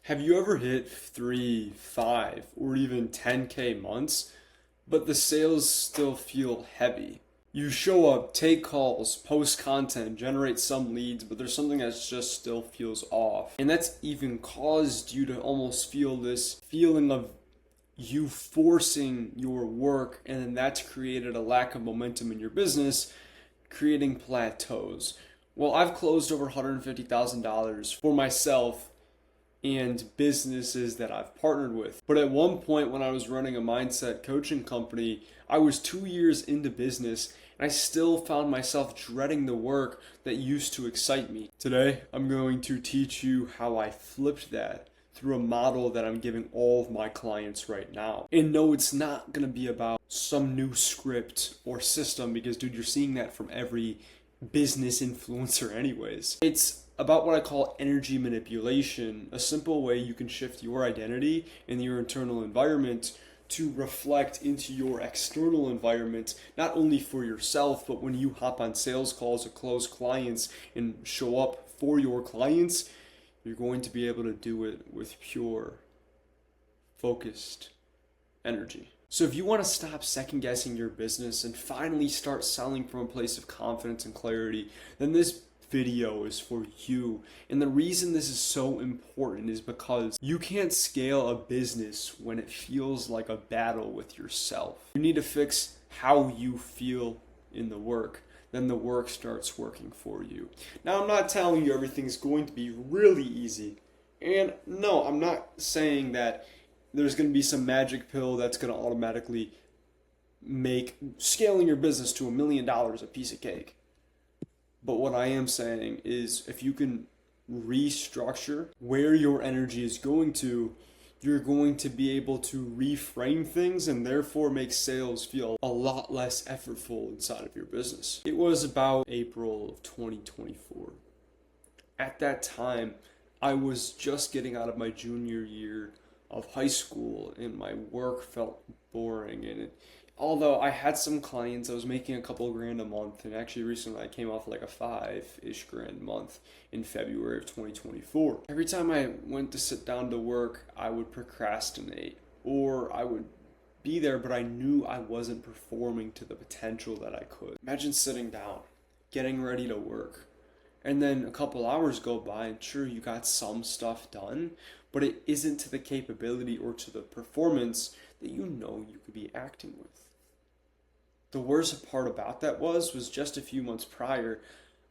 Have you ever hit 3, 5, or even 10K months, but the sales still feel heavy? You show up, take calls, post content, generate some leads, but there's something that just still feels off. And that's even caused you to almost feel this feeling of you forcing your work, and then that's created a lack of momentum in your business, creating plateaus. Well, I've closed over $150,000 for myself and businesses that I've partnered with. But at one point when I was running a mindset coaching company, I was 2 years into business and I still found myself dreading the work that used to excite me. Today, I'm going to teach you how I flipped that through a model that I'm giving all of my clients right now. And no, it's not gonna be about some new script or system because, dude, you're seeing that from every business influencer anyways. It's about what I call energy manipulation, a simple way you can shift your identity and your internal environment to reflect into your external environment, not only for yourself, but when you hop on sales calls or close clients and show up for your clients, you're going to be able to do it with pure, focused energy. So if you want to stop second guessing your business and finally start selling from a place of confidence and clarity, then this video is for you. And the reason this is so important is because you can't scale a business when it feels like a battle with yourself. You need to fix how you feel in the work. Then the work starts working for you. Now, I'm not telling you everything's going to be really easy. And no, I'm not saying that there's going to be some magic pill that's going to automatically make scaling your business to $1 million a piece of cake. But what I am saying is if you can restructure where your energy is going to, you're going to be able to reframe things and therefore make sales feel a lot less effortful inside of your business. It was about April of 2024. At that time, I was just getting out of my junior year of high school and my work felt boring, and although I had some clients, I was making a couple grand a month, and actually recently I came off like a 5-ish grand month in February of 2024. Every time I went to sit down to work, I would procrastinate, or I would be there, but I knew I wasn't performing to the potential that I could. Imagine sitting down, getting ready to work, and then a couple hours go by, and sure, you got some stuff done, but it isn't to the capability or to the performance that you know you could be acting with. The worst part about that was just a few months prior,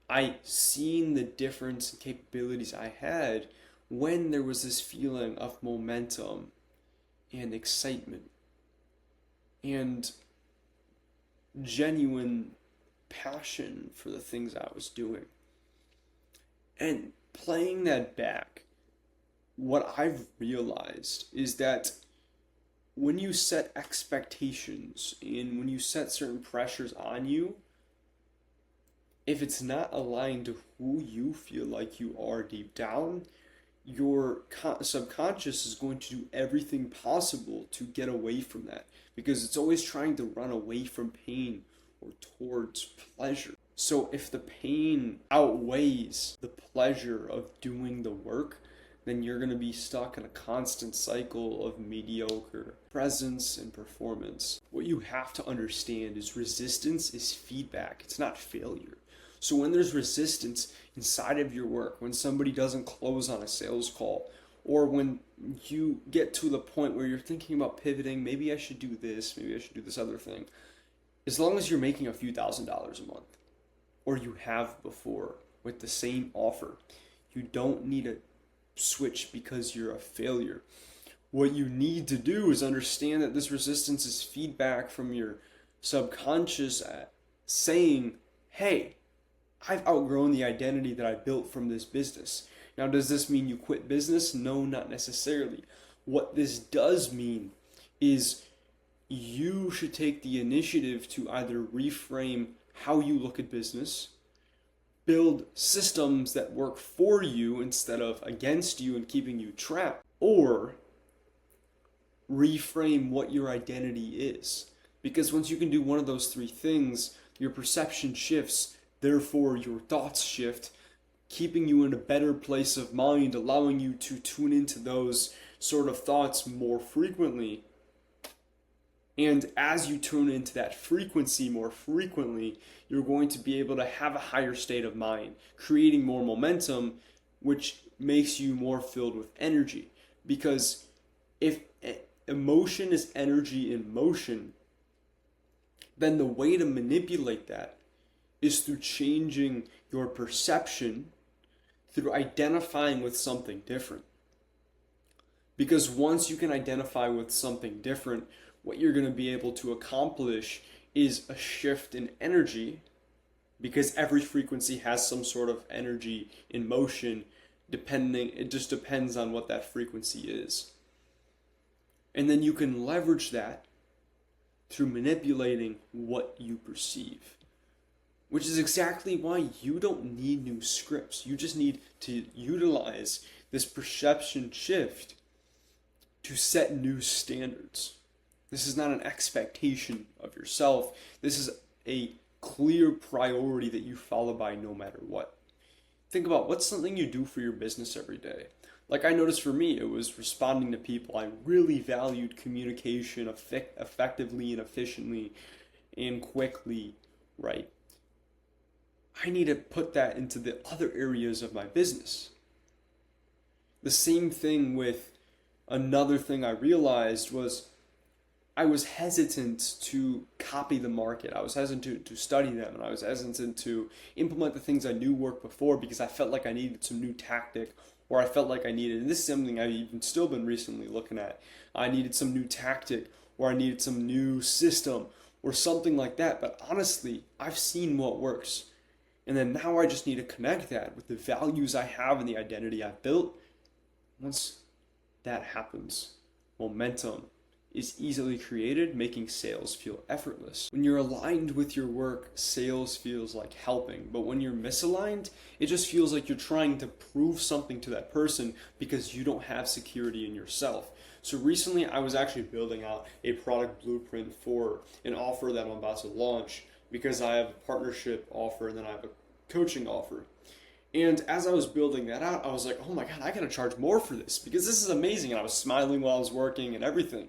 I seen the difference in capabilities I had when there was this feeling of momentum and excitement and genuine passion for the things I was doing. And playing that back, what I've realized is that when you set expectations and when you set certain pressures on you, if it's not aligned to who you feel like you are deep down, your subconscious is going to do everything possible to get away from that because it's always trying to run away from pain or towards pleasure. So if the pain outweighs the pleasure of doing the work, then you're going to be stuck in a constant cycle of mediocre presence and performance. What you have to understand is resistance is feedback. It's not failure. So when there's resistance inside of your work, when somebody doesn't close on a sales call, or when you get to the point where you're thinking about pivoting, maybe I should do this, maybe I should do this other thing, as long as you're making a few $1,000s a month, or you have before with the same offer, you don't need to switch because you're a failure. What you need to do is understand that this resistance is feedback from your subconscious saying, hey, I've outgrown the identity that I built from this business. Now, does this mean you quit business? No, not necessarily. What this does mean is you should take the initiative to either reframe how you look at business, build systems that work for you instead of against you and keeping you trapped, or reframe what your identity is. Because once you can do one of those three things, your perception shifts, therefore your thoughts shift, keeping you in a better place of mind, allowing you to tune into those sort of thoughts more frequently. And as you tune into that frequency more frequently, you're going to be able to have a higher state of mind, creating more momentum, which makes you more filled with energy. Because if emotion is energy in motion, then the way to manipulate that is through changing your perception, through identifying with something different. Because once you can identify with something different, what you're going to be able to accomplish is a shift in energy, because every frequency has some sort of energy in motion, it just depends on what that frequency is. And then you can leverage that through manipulating what you perceive, which is exactly why you don't need new scripts. You just need to utilize this perception shift to set new standards. This is not an expectation of yourself. This is a clear priority that you follow by no matter what. Think about what's something you do for your business every day. Like I noticed for me, it was responding to people. I really valued communication effectively and efficiently and quickly, right? I need to put that into the other areas of my business. The same thing with another thing I realized was I was hesitant to copy the market. I was hesitant to study them, and I was hesitant to implement the things I knew worked before because I felt like I needed some new tactic, or I felt like I needed, and this is something I've even still been recently looking at, I needed some new tactic, or I needed some new system, or something like that. But honestly, I've seen what works. And then now I just need to connect that with the values I have and the identity I've built. Once that happens, momentum is easily created, making sales feel effortless. When you're aligned with your work, sales feels like helping. But when you're misaligned, it just feels like you're trying to prove something to that person because you don't have security in yourself. So recently I was actually building out a product blueprint for an offer that I'm about to launch, because I have a partnership offer and then I have a coaching offer. And as I was building that out, I was like, oh my God, I gotta charge more for this because this is amazing. And I was smiling while I was working and everything.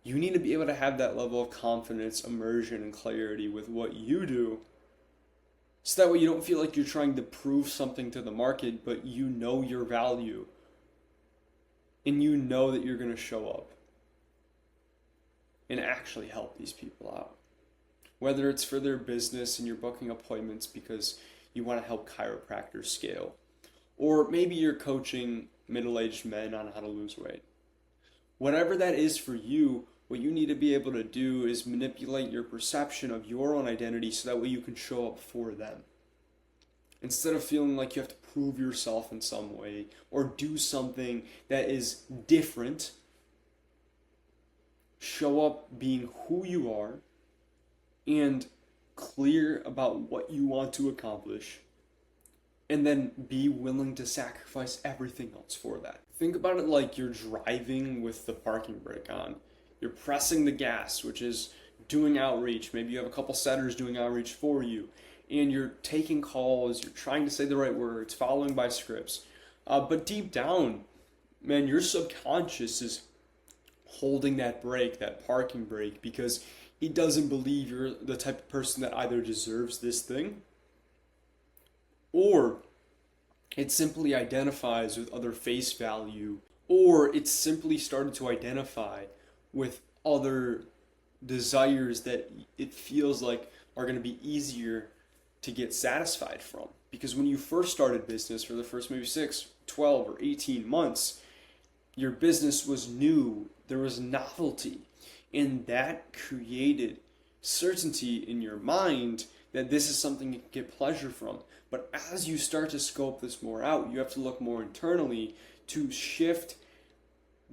You need to be able to have that level of confidence, immersion, and clarity with what you do, so that way you don't feel like you're trying to prove something to the market, but you know your value and you know that you're gonna show up and actually help these people out. Whether it's for their business and you're booking appointments because you want to help chiropractors scale, or maybe you're coaching middle-aged men on how to lose weight. Whatever that is for you, what you need to be able to do is manipulate your perception of your own identity so that way you can show up for them. Instead of feeling like you have to prove yourself in some way or do something that is different, show up being who you are and clear about what you want to accomplish, and then be willing to sacrifice everything else for that. Think about it like you're driving with the parking brake on. You're pressing the gas, which is doing outreach. Maybe you have a couple setters doing outreach for you, and you're taking calls, you're trying to say the right words, following by scripts. But deep down, man, your subconscious is holding that brake, that parking brake, because he doesn't believe you're the type of person that either deserves this thing, or it simply identifies with other face value, or it's simply started to identify with other desires that it feels like are going to be easier to get satisfied from. Because when you first started business, for the first maybe 6, 12, or 18 months, your business was new, there was novelty, and that created certainty in your mind that this is something you can get pleasure from. But as you start to scope this more out, you have to look more internally to shift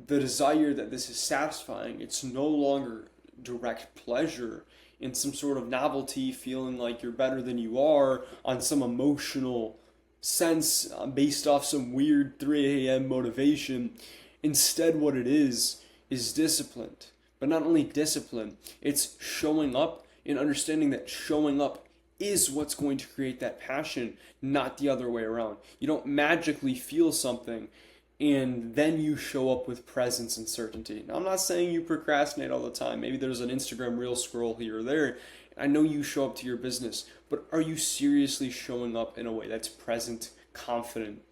the desire that this is satisfying. It's no longer direct pleasure in some sort of novelty, feeling like you're better than you are on some emotional sense based off some weird 3 a.m. motivation. Instead, what it is disciplined. But not only discipline, it's showing up and understanding that showing up is what's going to create that passion, not the other way around. You don't magically feel something and then you show up with presence and certainty. Now, I'm not saying you procrastinate all the time. Maybe there's an Instagram reel scroll here or there. I know you show up to your business, but are you seriously showing up in a way that's present, confident,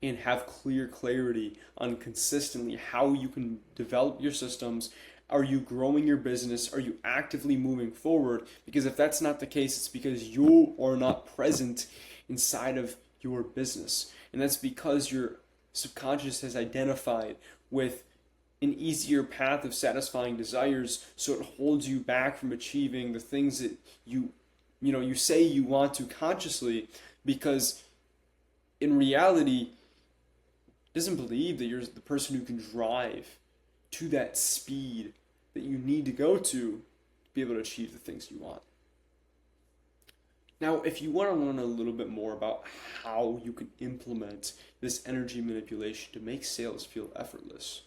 and have clear clarity on consistently how you can develop your systems? Are you growing your business? Are you actively moving forward? Because if that's not the case, it's because you are not present inside of your business. And that's because your subconscious has identified with an easier path of satisfying desires, so it holds you back from achieving the things that you say you want to consciously, because in reality it doesn't believe that you're the person who can drive to that speed that you need to go to be able to achieve the things you want. Now, if you want to learn a little bit more about how you can implement this energy manipulation to make sales feel effortless,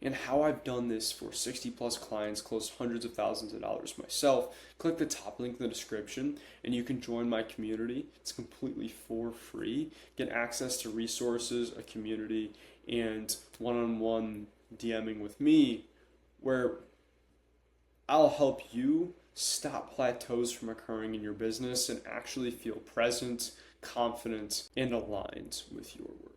and how I've done this for 60 plus clients, closed hundreds of thousands of dollars myself, click the top link in the description and you can join my community. It's completely for free. Get access to resources, a community, and one-on-one DMing with me, where I'll help you stop plateaus from occurring in your business and actually feel present, confident, and aligned with your work.